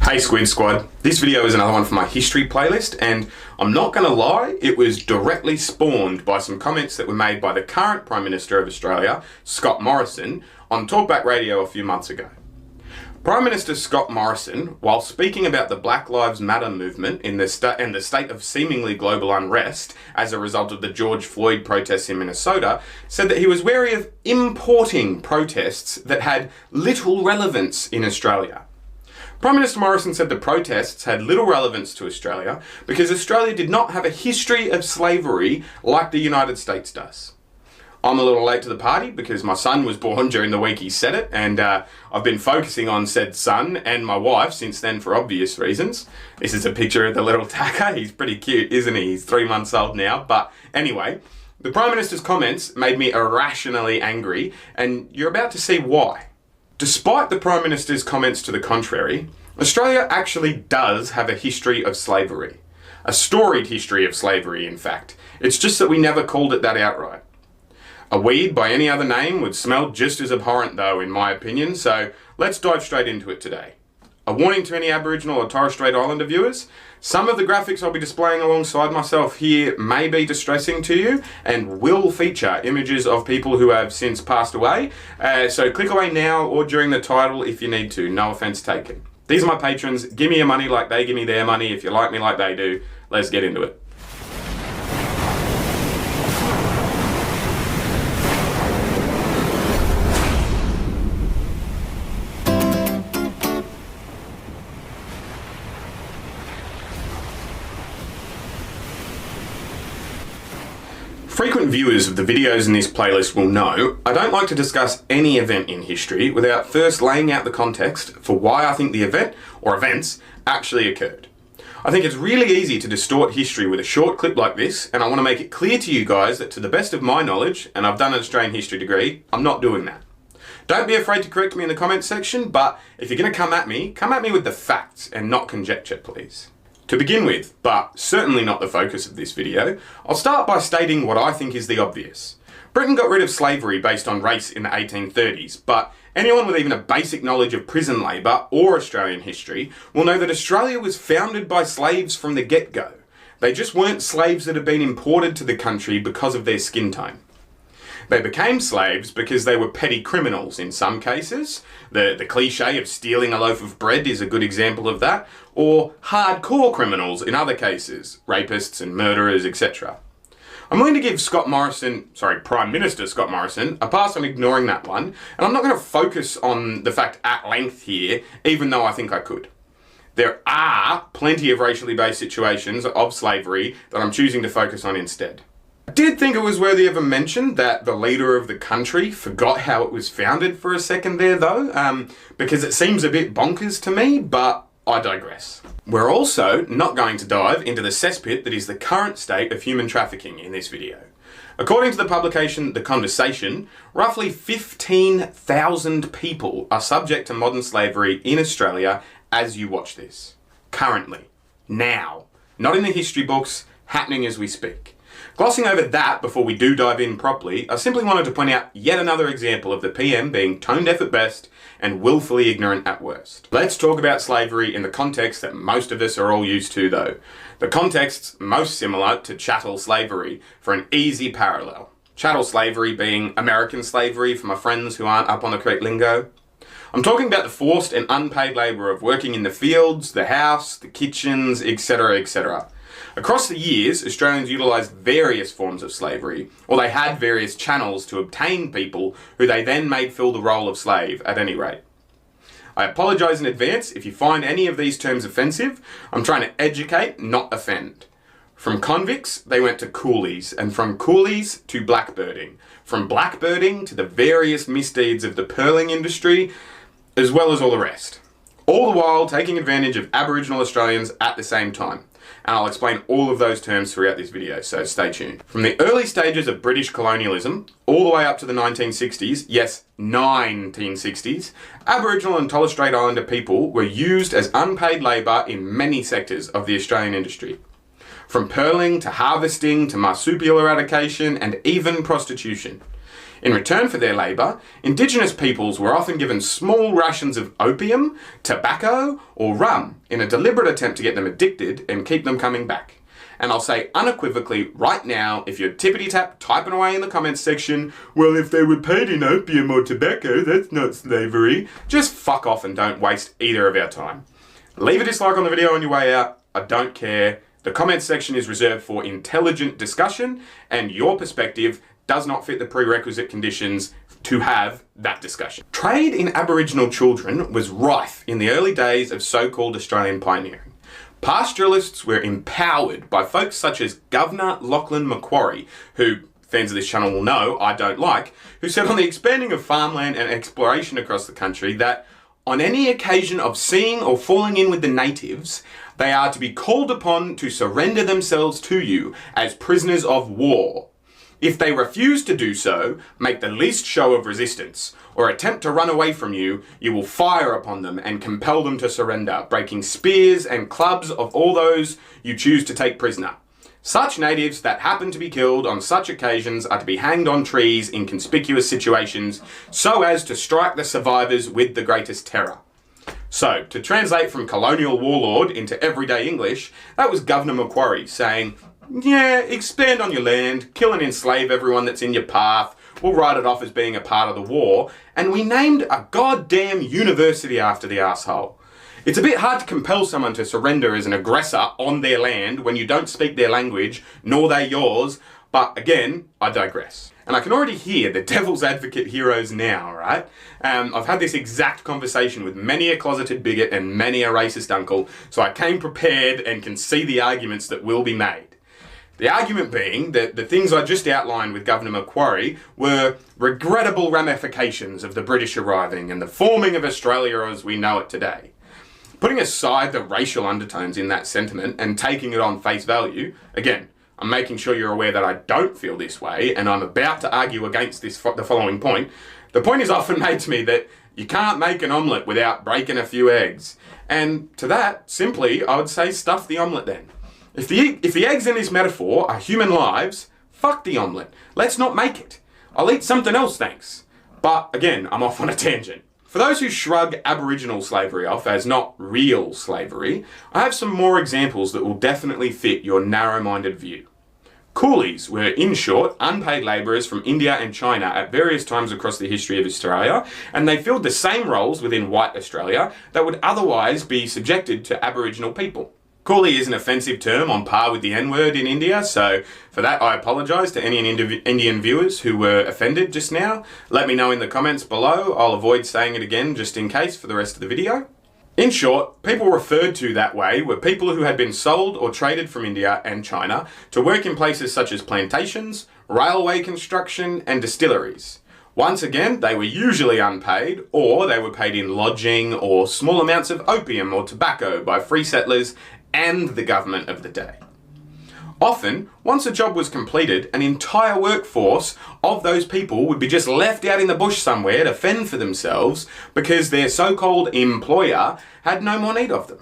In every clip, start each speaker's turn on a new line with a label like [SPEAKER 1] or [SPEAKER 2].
[SPEAKER 1] Hey Squid Squad, this video is another one from my history playlist, and I'm not going to lie, it was directly spawned by some comments that were made by the current Prime Minister of Australia, Scott Morrison, on Talkback Radio a few months ago. Prime Minister Scott Morrison, while speaking about the Black Lives Matter movement and the state of seemingly global unrest as a result of the George Floyd protests in Minnesota, said that he was wary of importing protests that had little relevance in Australia. Prime Minister Morrison said the protests had little relevance to Australia because Australia did not have a history of slavery like the United States does. I'm a little late to the party because my son was born during the week he said it, and I've been focusing on said son and my wife since then for obvious reasons. This is a picture of the little tacker. He's pretty cute, isn't he? He's 3 months old now. But anyway, the Prime Minister's comments made me irrationally angry, and you're about to see why. Despite the Prime Minister's comments to the contrary, Australia actually does have a history of slavery. A storied history of slavery, in fact. It's just that we never called it that outright. A weed by any other name would smell just as abhorrent though, in my opinion, so let's dive straight into it today. A warning to any Aboriginal or Torres Strait Islander viewers, some of the graphics I'll be displaying alongside myself here may be distressing to you and will feature images of people who have since passed away, so click away now or during the title if you need to, no offence taken. These are my patrons, give me your money like they give me their money, if you like me like they do, let's get into it. Frequent viewers of the videos in this playlist will know I don't like to discuss any event in history without first laying out the context for why I think the event, or events, actually occurred. I think it's really easy to distort history with a short clip like this, and I want to make it clear to you guys that to the best of my knowledge, and I've done an Australian history degree, I'm not doing that. Don't be afraid to correct me in the comments section, but if you're going to come at me with the facts and not conjecture, please. To begin with, but certainly not the focus of this video, I'll start by stating what I think is the obvious. Britain got rid of slavery based on race in the 1830s, but anyone with even a basic knowledge of prison labour or Australian history will know that Australia was founded by slaves from the get-go. They just weren't slaves that had been imported to the country because of their skin tone. They became slaves because they were petty criminals in some cases. The cliche of stealing a loaf of bread is a good example of that. Or hardcore criminals in other cases, rapists and murderers, etc. I'm willing to give Prime Minister Scott Morrison a pass on ignoring that one, and I'm not going to focus on the fact at length here, even though I think I could. There are plenty of racially based situations of slavery that I'm choosing to focus on instead. I did think it was worthy of a mention that the leader of the country forgot how it was founded for a second there though, because it seems a bit bonkers to me, but I digress. We're also not going to dive into the cesspit that is the current state of human trafficking in this video. According to the publication The Conversation, roughly 15,000 people are subject to modern slavery in Australia as you watch this. Currently. Now. Not in the history books, happening as we speak. Glossing over that before we do dive in properly, I simply wanted to point out yet another example of the PM being tone deaf at best and willfully ignorant at worst. Let's talk about slavery in the context that most of us are all used to though. The context's most similar to chattel slavery for an easy parallel. Chattel slavery being American slavery for my friends who aren't up on the correct lingo. I'm talking about the forced and unpaid labour of working in the fields, the house, the kitchens, etc, etc. Across the years, Australians utilised various forms of slavery, or they had various channels to obtain people who they then made fill the role of slave, at any rate. I apologise in advance if you find any of these terms offensive. I'm trying to educate, not offend. From convicts, they went to coolies, and from coolies to blackbirding. From blackbirding to the various misdeeds of the pearling industry, as well as all the rest. All the while taking advantage of Aboriginal Australians at the same time. And I'll explain all of those terms throughout this video, so stay tuned. From the early stages of British colonialism, all the way up to the 1960s, yes, 1960s, Aboriginal and Torres Strait Islander people were used as unpaid labour in many sectors of the Australian industry. From pearling to harvesting to marsupial eradication and even prostitution. In return for their labour, Indigenous peoples were often given small rations of opium, tobacco, or rum in a deliberate attempt to get them addicted and keep them coming back. And I'll say unequivocally right now, if you're tippity-tap typing away in the comments section, well, if they were paid in opium or tobacco, that's not slavery, just fuck off and don't waste either of our time. Leave a dislike on the video on your way out. I don't care. The comments section is reserved for intelligent discussion, and your perspective does not fit the prerequisite conditions to have that discussion. Trade in Aboriginal children was rife in the early days of so-called Australian pioneering. Pastoralists were empowered by folks such as Governor Lachlan Macquarie, who fans of this channel will know I don't like, who said on the expanding of farmland and exploration across the country that on any occasion of seeing or falling in with the natives, they are to be called upon to surrender themselves to you as prisoners of war. If they refuse to do so, make the least show of resistance, or attempt to run away from you, you will fire upon them and compel them to surrender, breaking spears and clubs of all those you choose to take prisoner. Such natives that happen to be killed on such occasions are to be hanged on trees in conspicuous situations, so as to strike the survivors with the greatest terror. So, to translate from colonial warlord into everyday English, that was Governor Macquarie saying, yeah, expand on your land, kill and enslave everyone that's in your path, we'll write it off as being a part of the war, and we named a goddamn university after the asshole. It's a bit hard to compel someone to surrender as an aggressor on their land when you don't speak their language, nor they yours, but again, I digress. And I can already hear the devil's advocate heroes now, right? I've had this exact conversation with many a closeted bigot and many a racist uncle, so I came prepared and can see the arguments that will be made. The argument being that the things I just outlined with Governor Macquarie were regrettable ramifications of the British arriving and the forming of Australia as we know it today. Putting aside the racial undertones in that sentiment and taking it on face value, again, I'm making sure you're aware that I don't feel this way and I'm about to argue against the following point. The point is often made to me that you can't make an omelette without breaking a few eggs. And to that, simply, I would say stuff the omelette then. If the eggs in this metaphor are human lives, fuck the omelette. Let's not make it. I'll eat something else, thanks. But again, I'm off on a tangent. For those who shrug Aboriginal slavery off as not real slavery, I have some more examples that will definitely fit your narrow-minded view. Coolies were, in short, unpaid labourers from India and China at various times across the history of Australia, and they filled the same roles within white Australia that would otherwise be subjected to Aboriginal people. Coolie is an offensive term on par with the N-word in India, so for that I apologise to any Indian viewers who were offended just now. Let me know in the comments below. I'll avoid saying it again just in case for the rest of the video. In short, people referred to that way were people who had been sold or traded from India and China to work in places such as plantations, railway construction and distilleries. Once again, they were usually unpaid, or they were paid in lodging or small amounts of opium or tobacco by free settlers and the government of the day. Often, once a job was completed, an entire workforce of those people would be just left out in the bush somewhere to fend for themselves because their so-called employer had no more need of them.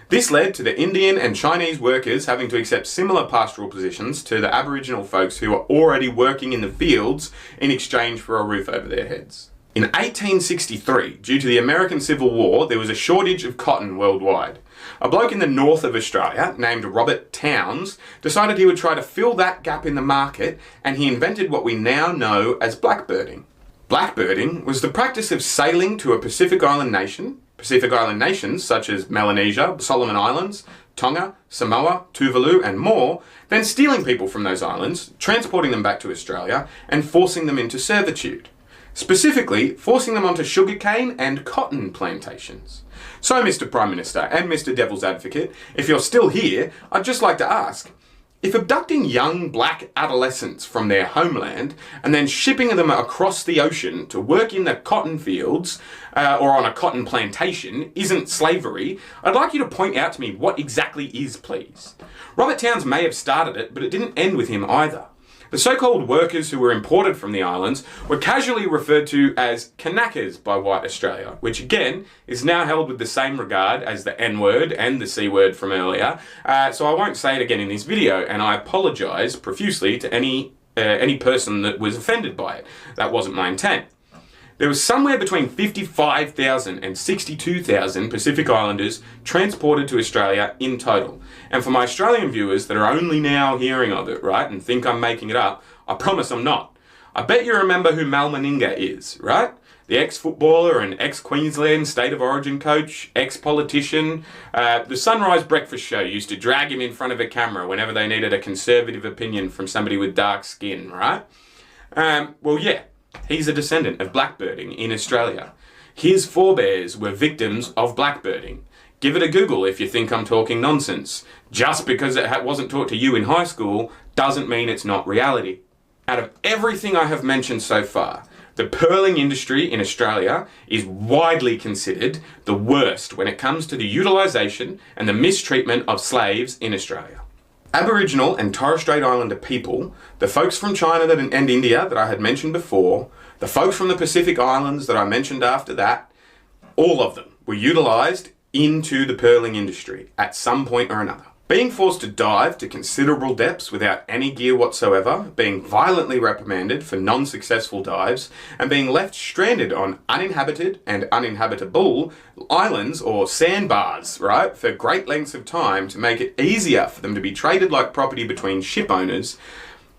[SPEAKER 1] This led to the Indian and Chinese workers having to accept similar pastoral positions to the Aboriginal folks who were already working in the fields in exchange for a roof over their heads. In 1863, due to the American Civil War, there was a shortage of cotton worldwide. A bloke in the north of Australia, named Robert Towns, decided he would try to fill that gap in the market, and he invented what we now know as blackbirding. Blackbirding was the practice of sailing to a Pacific Island nations such as Melanesia, Solomon Islands, Tonga, Samoa, Tuvalu, and more, then stealing people from those islands, transporting them back to Australia, and forcing them into servitude. Specifically, forcing them onto sugarcane and cotton plantations. So, Mr. Prime Minister and Mr. Devil's Advocate, if you're still here, I'd just like to ask, if abducting young black adolescents from their homeland and then shipping them across the ocean to work in the cotton fields or on a cotton plantation isn't slavery, I'd like you to point out to me what exactly is, please. Robert Towns may have started it, but it didn't end with him either. The so-called workers who were imported from the islands were casually referred to as Kanakas by white Australia, which again is now held with the same regard as the N-word and the C-word from earlier, so I won't say it again in this video, and I apologise profusely to any any person that was offended by it. That wasn't my intent. There was somewhere between 55,000 and 62,000 Pacific Islanders transported to Australia in total. And for my Australian viewers that are only now hearing of it, right, and think I'm making it up, I promise I'm not. I bet you remember who Mal Meninga is, right? The ex-footballer and ex-Queensland State of Origin coach, ex-politician. The Sunrise Breakfast Show used to drag him in front of a camera whenever they needed a conservative opinion from somebody with dark skin, right? Well, yeah. He's a descendant of blackbirding in Australia. His forebears were victims of blackbirding. Give it a Google if you think I'm talking nonsense. Just because it wasn't taught to you in high school doesn't mean it's not reality. Out of everything I have mentioned so far, the pearling industry in Australia is widely considered the worst when it comes to the utilisation and the mistreatment of slaves in Australia. Aboriginal and Torres Strait Islander people, the folks from China and India that I had mentioned before, the folks from the Pacific Islands that I mentioned after that, all of them were utilised into the pearling industry at some point or another. Being forced to dive to considerable depths without any gear whatsoever, being violently reprimanded for non-successful dives, and being left stranded on uninhabited and uninhabitable islands or sandbars, right, for great lengths of time to make it easier for them to be traded like property between ship owners.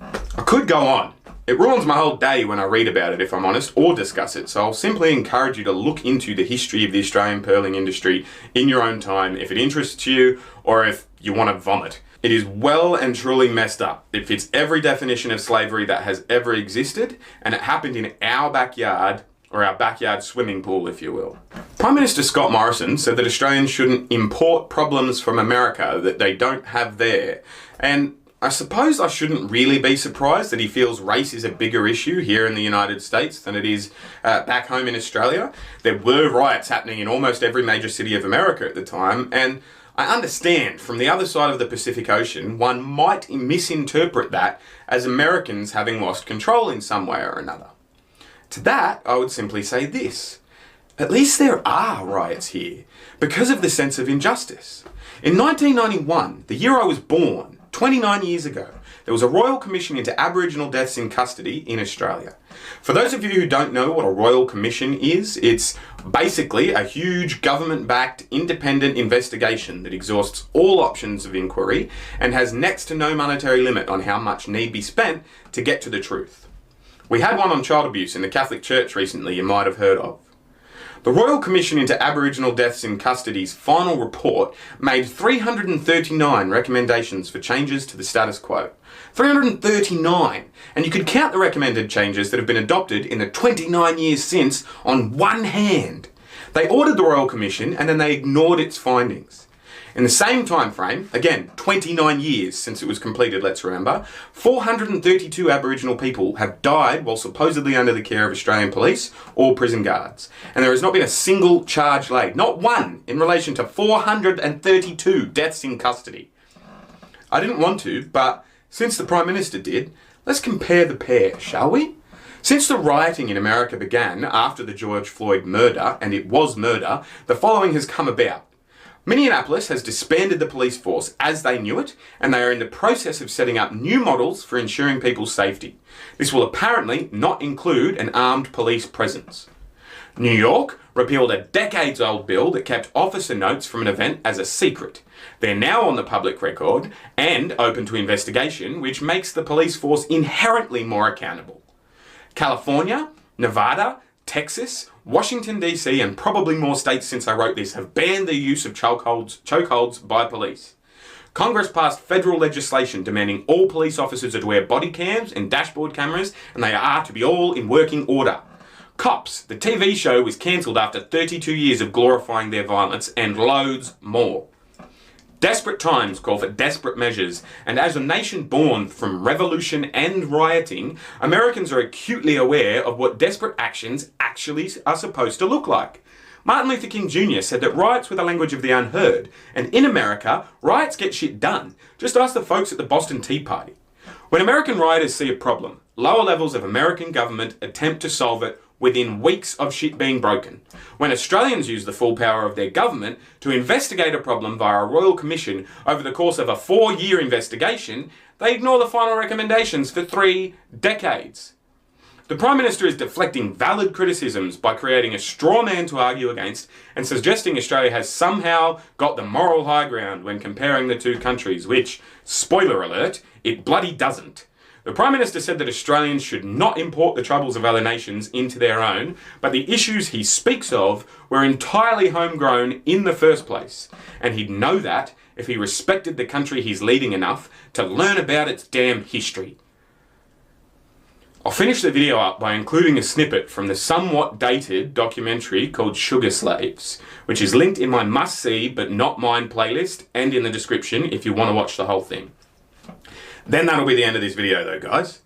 [SPEAKER 1] I could go on. It ruins my whole day when I read about it, if I'm honest, or discuss it, so I'll simply encourage you to look into the history of the Australian pearling industry in your own time, if it interests you, or if you want to vomit. It is well and truly messed up. It fits every definition of slavery that has ever existed, and it happened in our backyard, or our backyard swimming pool, if you will. Prime Minister Scott Morrison said that Australians shouldn't import problems from America that they don't have there, and I suppose I shouldn't really be surprised that he feels race is a bigger issue here in the United States than it is back home in Australia. There were riots happening in almost every major city of America at the time, and I understand from the other side of the Pacific Ocean, one might misinterpret that as Americans having lost control in some way or another. To that, I would simply say this. At least there are riots here because of the sense of injustice. In 1991, the year I was born, 29 years ago, there was a Royal Commission into Aboriginal deaths in custody in Australia. For those of you who don't know what a Royal Commission is, it's basically a huge government-backed independent investigation that exhausts all options of inquiry and has next to no monetary limit on how much need be spent to get to the truth. We had one on child abuse in the Catholic Church recently you might have heard of. The Royal Commission into Aboriginal Deaths in Custody's final report made 339 recommendations for changes to the status quo. 339! And you could count the recommended changes that have been adopted in the 29 years since on one hand. They ordered the Royal Commission and then they ignored its findings. In the same time frame, again, 29 years since it was completed, let's remember, 432 Aboriginal people have died while supposedly under the care of Australian police or prison guards. And there has not been a single charge laid, not one, in relation to 432 deaths in custody. I didn't want to, but since the Prime Minister did, let's compare the pair, shall we? Since the rioting in America began after the George Floyd murder, and it was murder, the following has come about. Minneapolis has disbanded the police force as they knew it, and they are in the process of setting up new models for ensuring people's safety. This will apparently not include an armed police presence. New York repealed a decades-old bill that kept officer notes from an event as a secret. They're now on the public record and open to investigation, which makes the police force inherently more accountable. California, Nevada, Texas, Washington DC, and probably more states since I wrote this have banned the use of chokeholds by police. Congress passed federal legislation demanding all police officers are to wear body cams and dashboard cameras, and they are to be all in working order. Cops, the TV show, was cancelled after 32 years of glorifying their violence, and loads more. Desperate times call for desperate measures, and as a nation born from revolution and rioting, Americans are acutely aware of what desperate actions actually are supposed to look like. Martin Luther King Jr. said that riots were the language of the unheard, and in America, riots get shit done. Just ask the folks at the Boston Tea Party. When American rioters see a problem, lower levels of American government attempt to solve it within weeks of shit being broken. When Australians use the full power of their government to investigate a problem via a royal commission over the course of a 4-year investigation, they ignore the final recommendations for 3 decades. The Prime Minister is deflecting valid criticisms by creating a straw man to argue against and suggesting Australia has somehow got the moral high ground when comparing the two countries, which, spoiler alert, it bloody doesn't. The Prime Minister said that Australians should not import the troubles of other nations into their own, but the issues he speaks of were entirely homegrown in the first place, and he'd know that if he respected the country he's leading enough to learn about its damn history. I'll finish the video up by including a snippet from the somewhat dated documentary called Sugar Slaves, which is linked in my must-see but not mine playlist and in the description if you want to watch the whole thing. Then that'll be the end of this video though, guys.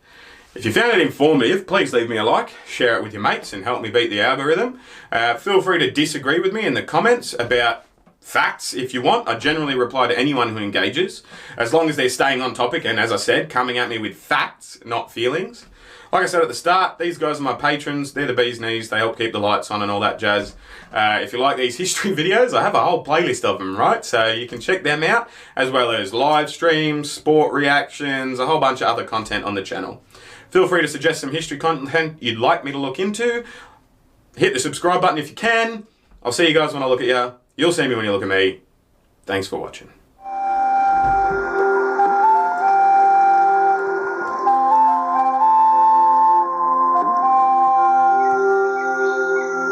[SPEAKER 1] If you found it informative, please leave me a like, share it with your mates and help me beat the algorithm. Feel free to disagree with me in the comments about facts if you want. I generally reply to anyone who engages, as long as they're staying on topic and, as I said, coming at me with facts, not feelings. Like I said at the start, these guys are my patrons. They're the bee's knees. They help keep the lights on and all that jazz. If you like these history videos, I have a whole playlist of them, right? So you can check them out, as well as live streams, sport reactions, a whole bunch of other content on the channel. Feel free to suggest some history content you'd like me to look into. Hit the subscribe button if you can. I'll see you guys when I look at you. You'll see me when you look at me. Thanks for watching.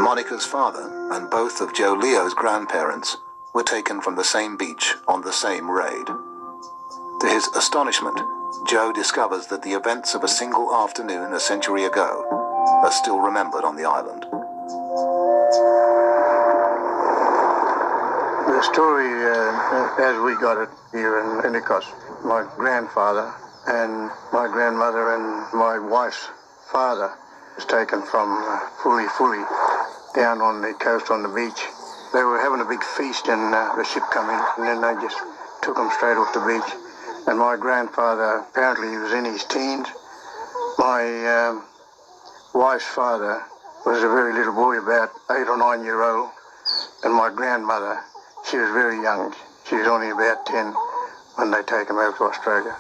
[SPEAKER 2] Monica's father and both of Joe Leo's grandparents were taken from the same beach on the same raid. To his astonishment, Joe discovers that the events of a single afternoon a century ago are still remembered on the island.
[SPEAKER 3] The story, as we got it here in Pentecost, my grandfather and my grandmother and my wife's father was taken from Fully down on the coast on the beach. They were having a big feast and the ship come in, and then they just took them straight off the beach. And my grandfather, apparently he was in his teens. My wife's father was a very little boy, about 8 or 9 years old. And my grandmother, she was very young. She was only about 10 when they take him over to Australia.